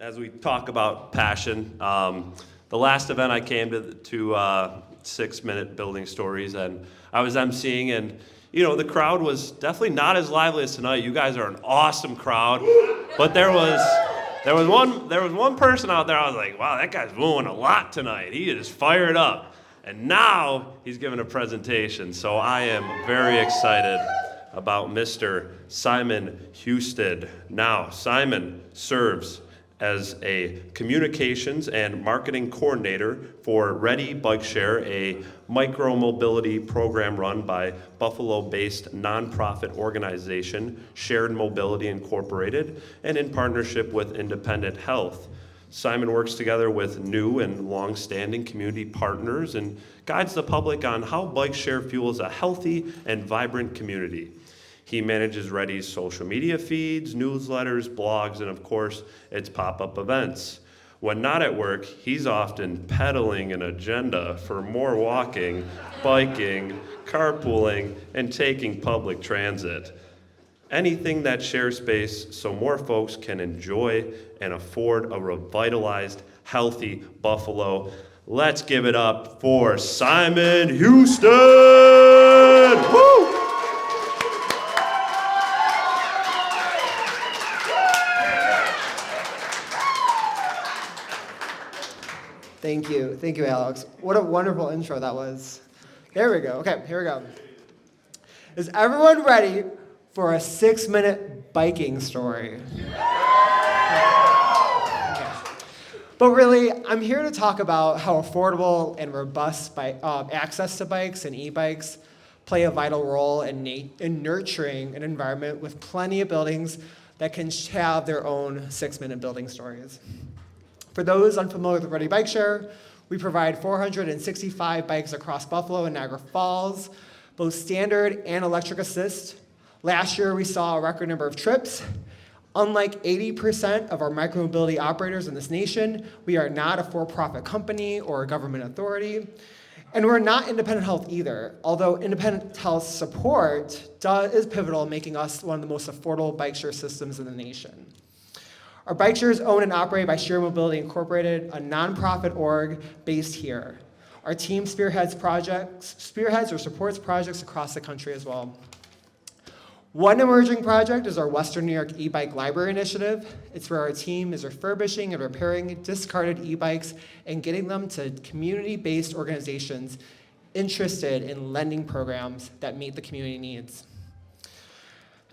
as we talk about passion, the last event I came to 6-minute building stories, and I was emceeing, and the crowd was definitely not as lively as tonight. You guys are an awesome crowd, but there was one person out there. I was like, wow, that guy's wooing a lot tonight. He is fired up, and now he's giving a presentation. So I am very excited about Mr. Simon Husted. Now, Simon serves as a communications and marketing coordinator for Ready Bike Share, a micro-mobility program run by Buffalo-based nonprofit organization Shared Mobility Incorporated, and in partnership with Independent Health. Simon works together with new and long-standing community partners and guides the public on how bike share fuels a healthy and vibrant community. He manages Ready's social media feeds, newsletters, blogs, and of course, its pop-up events. When not at work, he's often peddling an agenda for more walking, biking, carpooling, and taking public transit. Anything that shares space so more folks can enjoy and afford a revitalized, healthy Buffalo. Let's give it up for Simon Husted! Woo! Thank you, Alex. What a wonderful intro that was. There we go. Okay, here we go. Is everyone ready for a 6-minute biking story? Okay. But really, I'm here to talk about how affordable and robust access to bikes and e-bikes play a vital role in nurturing an environment with plenty of buildings that can have their own 6-minute building stories. For those unfamiliar with Ready Bike Share, we provide 465 bikes across Buffalo and Niagara Falls, both standard and electric assist. Last year, we saw a record number of trips. Unlike 80% of our micromobility operators in this nation, we are not a for-profit company or a government authority. And we're not independent health either, although independent health support is pivotal in making us one of the most affordable bike share systems in the nation. Our bike share is owned and operated by Shared Mobility Incorporated, a nonprofit org based here. Our team spearheads or supports projects across the country as well. One emerging project is our Western New York e-bike library initiative. It's where our team is refurbishing and repairing discarded e-bikes and getting them to community-based organizations interested in lending programs that meet the community needs.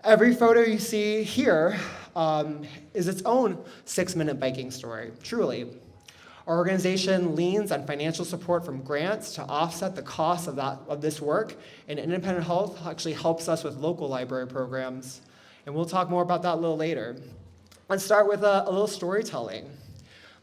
Every photo you see here is its own 6-minute biking story, truly. Our organization leans on financial support from grants to offset the cost of this work, and Independent Health actually helps us with local library programs. And we'll talk more about that a little later. Let's start with a little storytelling.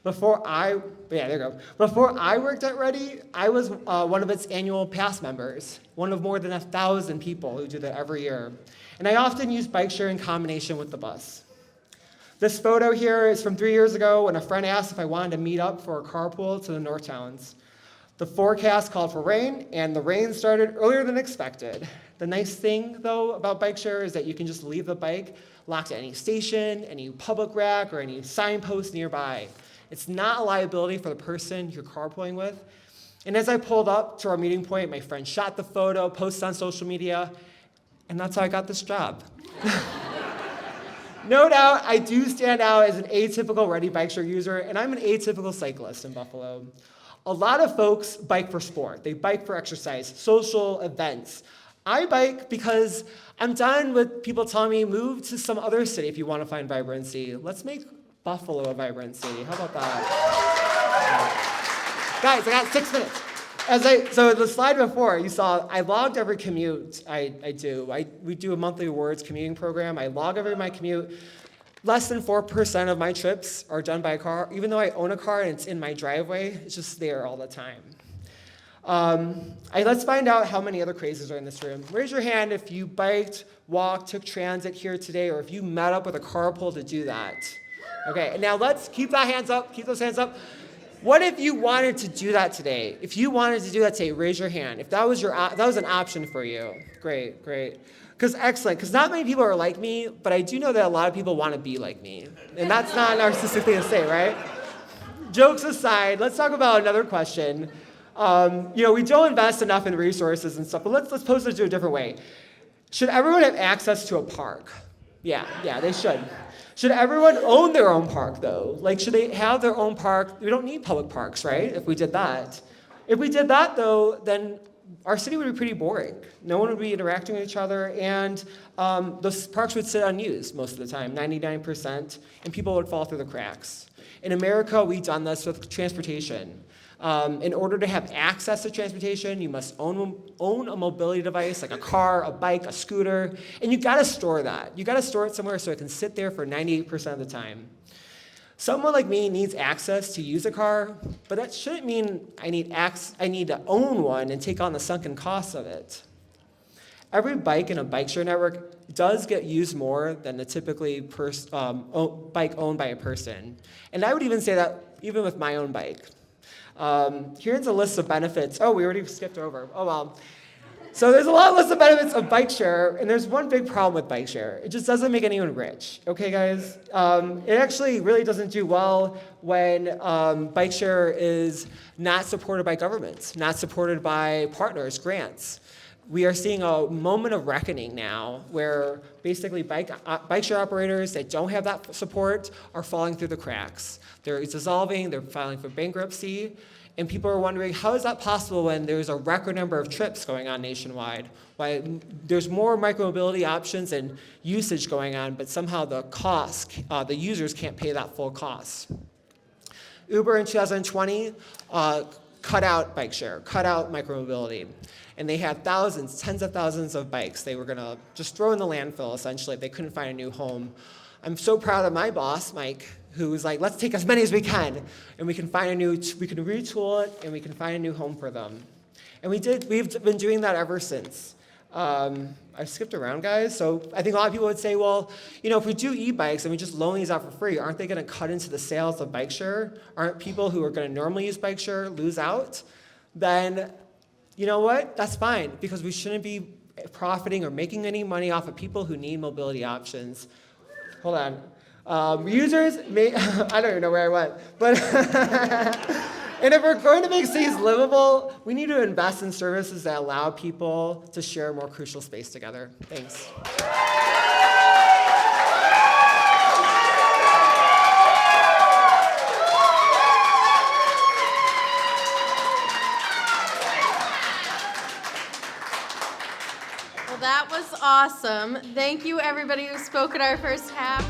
Before I worked at Ready, I was one of its annual pass members, one of more than 1,000 people who do that every year. And I often use bike share in combination with the bus. This photo here is from 3 years ago when a friend asked if I wanted to meet up for a carpool to the North Towns. The forecast called for rain, and the rain started earlier than expected. The nice thing, though, about bike share is that you can just leave the bike locked at any station, any public rack, or any signpost nearby. It's not a liability for the person you're carpooling with. And as I pulled up to our meeting point, my friend shot the photo, posted on social media, and that's how I got this job. No doubt, I do stand out as an atypical Ready Bike Share user, and I'm an atypical cyclist in Buffalo. A lot of folks bike for sport. They bike for exercise, social events. I bike because I'm done with people telling me, move to some other city if you want to find vibrancy. Let's make Buffalo a vibrant city. How about that? Guys, I got 6 minutes. So the slide before, you saw I logged every commute I do. We do a monthly awards commuting program. I log every my commute. Less than 4% of my trips are done by a car. Even though I own a car and it's in my driveway, it's just there all the time. Let's find out how many other crazies are in this room. Raise your hand if you biked, walked, took transit here today, or if you met up with a carpool to do that. Okay, and now let's keep those hands up. What if you wanted to do that today? If you wanted to do that today, raise your hand. If that was an option for you, great. Excellent, because not many people are like me, but I do know that a lot of people want to be like me. And that's not a narcissistic thing to say, right? Jokes aside, let's talk about another question. We don't invest enough in resources and stuff, but let's pose it to a different way. Should everyone have access to a park? Yeah, they should. Should everyone own their own park, though? Like, should they have their own park? We don't need public parks, right, if we did that. If we did that, though, then our city would be pretty boring. No one would be interacting with each other, and those parks would sit unused most of the time, 99%, and people would fall through the cracks. In America, we've done this with transportation. In order to have access to transportation, you must own a mobility device, like a car, a bike, a scooter, and you gotta store that. You gotta store it somewhere so it can sit there for 98% of the time. Someone like me needs access to use a car, but that shouldn't mean I need to own one and take on the sunken costs of it. Every bike in a bike share network does get used more than the typically bike owned by a person. And I would even say that even with my own bike. Here's a list of benefits. Oh, we already skipped over. Oh, well. So there's a lot of list of benefits of bike share, and there's one big problem with bike share. It just doesn't make anyone rich, okay, guys? It actually really doesn't do well when bike share is not supported by governments, not supported by partners, grants. We are seeing a moment of reckoning now where basically bike share operators that don't have that support are falling through the cracks. They're dissolving, they're filing for bankruptcy, and people are wondering, how is that possible when there's a record number of trips going on nationwide? Why there's more micromobility options and usage going on, but somehow the users can't pay that full cost. Uber in 2020 cut out bike share, cut out micromobility. And they had thousands, tens of thousands of bikes they were gonna just throw in the landfill, essentially, if they couldn't find a new home. I'm so proud of my boss, Mike, who was like, let's take as many as we can, and we can retool it, and we can find a new home for them. And we've been doing that ever since. I skipped around, guys, so I think a lot of people would say, well, if we do e-bikes and we just loan these out for free, aren't they gonna cut into the sales of bike share? Aren't people who are gonna normally use bike share lose out? Then, you know what? That's fine, because we shouldn't be profiting or making any money off of people who need mobility options. Hold on. Users may, I don't even know where I went, but, and if we're going to make cities livable, we need to invest in services that allow people to share more crucial space together. Thanks. Well, that was awesome. Thank you, everybody who spoke at our first half.